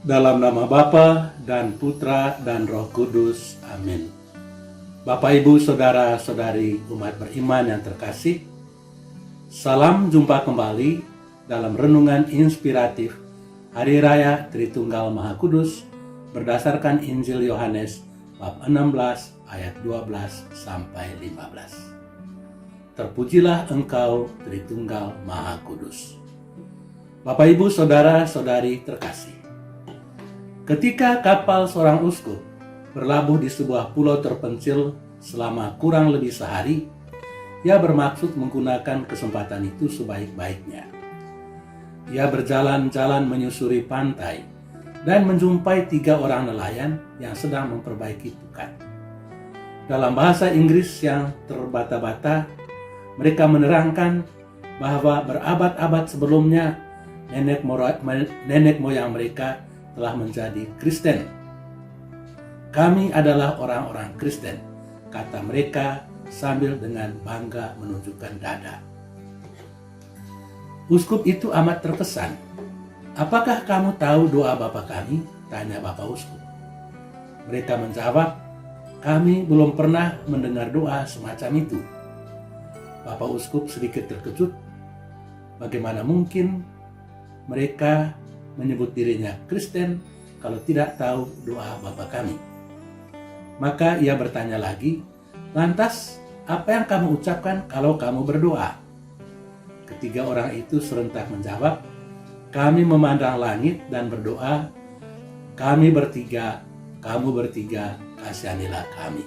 Dalam nama Bapa dan Putra dan Roh Kudus. Amin. Bapak, Ibu, Saudara-saudari umat beriman yang terkasih, salam jumpa kembali dalam renungan inspiratif Hari Raya Tritunggal Maha Kudus berdasarkan Injil Yohanes bab 16 ayat 12 sampai 15. Terpujilah Engkau Tritunggal Maha Kudus. Bapak, Ibu, Saudara-saudari terkasih, ketika kapal seorang uskup berlabuh di sebuah pulau terpencil selama kurang lebih sehari, ia bermaksud menggunakan kesempatan itu sebaik-baiknya. Ia berjalan-jalan menyusuri pantai dan menjumpai 3 orang nelayan yang sedang memperbaiki pukat. Dalam bahasa Inggris yang terbata-bata, mereka menerangkan bahwa berabad-abad sebelumnya nenek moyang mereka telah menjadi Kristen. Kami adalah orang-orang Kristen, kata mereka sambil dengan bangga menunjukkan dada. Uskup itu amat terkesan. Apakah kamu tahu doa Bapa kami? Tanya Bapak Uskup. Mereka menjawab, kami belum pernah mendengar doa semacam itu. Bapak Uskup sedikit terkejut. Bagaimana mungkin mereka menyebut dirinya Kristen kalau tidak tahu doa Bapa kami? Maka ia bertanya lagi, lantas apa yang kamu ucapkan kalau kamu berdoa? Ketiga orang itu serentak menjawab, kami memandang langit dan berdoa, kami bertiga, kamu bertiga, kasihanilah kami.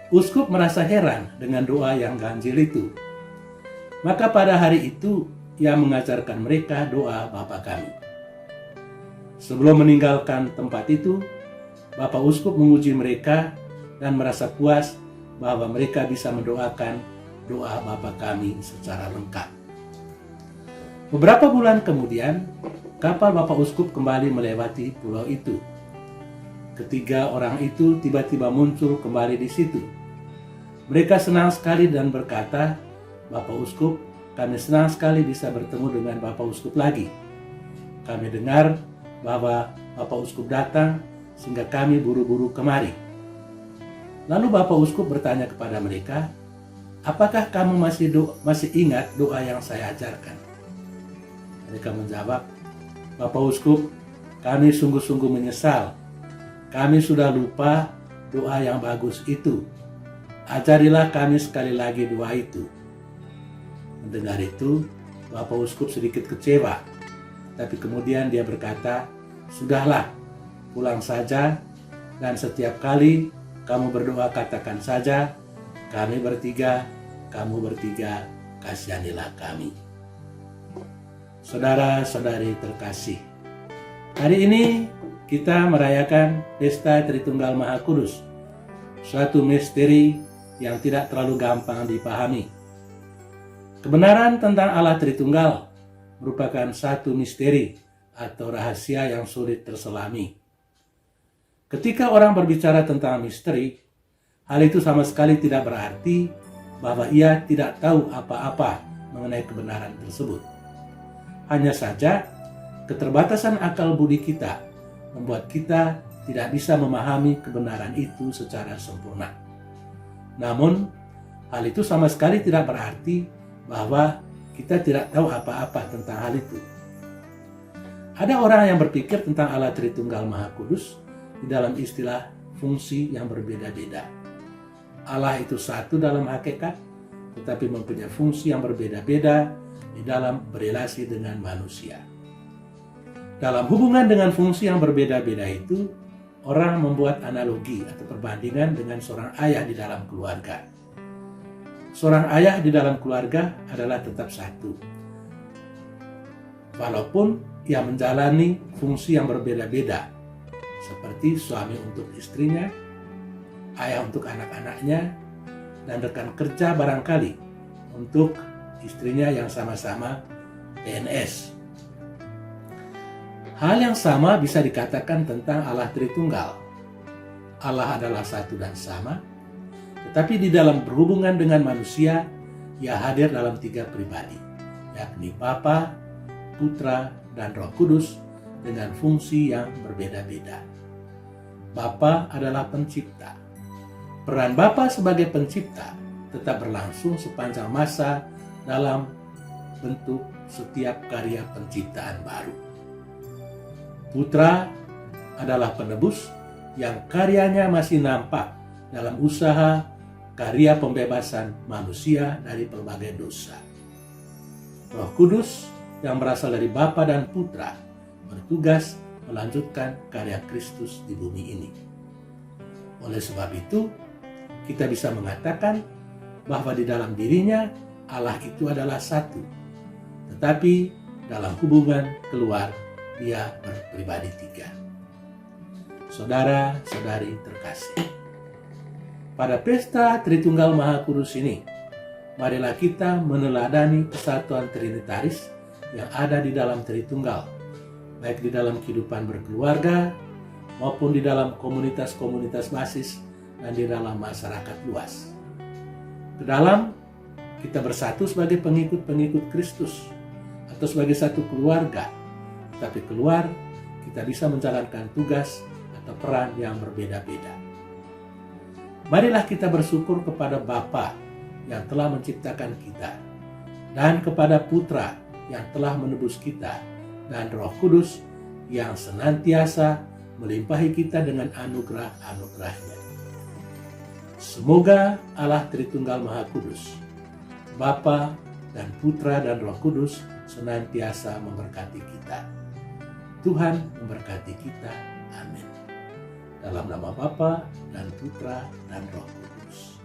Uskup merasa heran dengan doa yang ganjil itu. Maka pada hari itu ia mengajarkan mereka doa Bapa kami. Sebelum meninggalkan tempat itu, Bapak Uskup menguji mereka dan merasa puas bahwa mereka bisa mendoakan doa Bapa kami secara lengkap. Beberapa bulan kemudian, kapal Bapak Uskup kembali melewati pulau itu. Ketiga orang itu tiba-tiba muncul kembali di situ. Mereka senang sekali dan berkata, Bapak Uskup, kami senang sekali bisa bertemu dengan Bapak Uskup lagi. Kami dengar bahwa Bapak Uskup datang sehingga kami buru-buru kemari. Lalu Bapak Uskup bertanya kepada mereka, apakah kamu masih ingat doa yang saya ajarkan? Mereka menjawab, Bapak Uskup, kami sungguh-sungguh menyesal. Kami sudah lupa doa yang bagus itu. Ajarilah kami sekali lagi doa itu. Mendengar itu, Bapak Uskup sedikit kecewa. Tapi kemudian dia berkata, sudahlah, pulang saja, dan setiap kali kamu berdoa katakan saja, kami bertiga, kamu bertiga, kasihanilah kami. Saudara-saudari terkasih, hari ini kita merayakan Pesta Tritunggal Maha Kudus, suatu misteri yang tidak terlalu gampang dipahami. Kebenaran tentang Allah Tritunggal merupakan satu misteri atau rahasia yang sulit terselami. Ketika orang berbicara tentang misteri, hal itu sama sekali tidak berarti bahwa ia tidak tahu apa-apa mengenai kebenaran tersebut. Hanya saja, keterbatasan akal budi kita membuat kita tidak bisa memahami kebenaran itu secara sempurna. Namun, hal itu sama sekali tidak berarti bahwa kita tidak tahu apa-apa tentang hal itu. Ada orang yang berpikir tentang Allah Tritunggal Maha Kudus di dalam istilah fungsi yang berbeda-beda. Allah itu satu dalam hakikat, tetapi mempunyai fungsi yang berbeda-beda di dalam berelasi dengan manusia. Dalam hubungan dengan fungsi yang berbeda-beda itu, orang membuat analogi atau perbandingan dengan seorang ayah di dalam keluarga. Seorang ayah di dalam keluarga adalah tetap satu. Walaupun ia menjalani fungsi yang berbeda-beda, seperti suami untuk istrinya, ayah untuk anak-anaknya, dan rekan kerja barangkali untuk istrinya yang sama-sama PNS. Hal yang sama bisa dikatakan tentang Allah Tritunggal. Allah adalah satu dan sama, tetapi di dalam berhubungan dengan manusia, ia hadir dalam 3 pribadi, yakni Bapa, Putra, dan Roh Kudus dengan fungsi yang berbeda-beda. Bapa adalah pencipta. Peran Bapa sebagai pencipta tetap berlangsung sepanjang masa dalam bentuk setiap karya penciptaan baru. Putra adalah penebus yang karyanya masih nampak dalam usaha karya pembebasan manusia dari pelbagai dosa. Roh Kudus yang berasal dari Bapa dan Putra bertugas melanjutkan karya Kristus di bumi ini. Oleh sebab itu, kita bisa mengatakan bahwa di dalam dirinya Allah itu adalah satu, tetapi dalam hubungan keluar dia berpribadi tiga. Saudara-saudari terkasih, pada pesta Tritunggal Maha Kudus ini, marilah kita meneladani kesatuan trinitaris yang ada di dalam Tritunggal, baik di dalam kehidupan berkeluarga maupun di dalam komunitas-komunitas basis dan di dalam masyarakat luas. Ke dalam kita bersatu sebagai pengikut-pengikut Kristus atau sebagai satu keluarga, tapi keluar kita bisa menjalankan tugas atau peran yang berbeda-beda. Marilah kita bersyukur kepada Bapa yang telah menciptakan kita, dan kepada Putra yang telah menebus kita, dan Roh Kudus yang senantiasa melimpahi kita dengan anugerah-anugerahnya. Semoga Allah Tritunggal Maha Kudus, Bapa dan Putra dan Roh Kudus senantiasa memberkati kita. Tuhan memberkati kita. Amin. Dalam nama Bapa dan Putra dan Roh Kudus.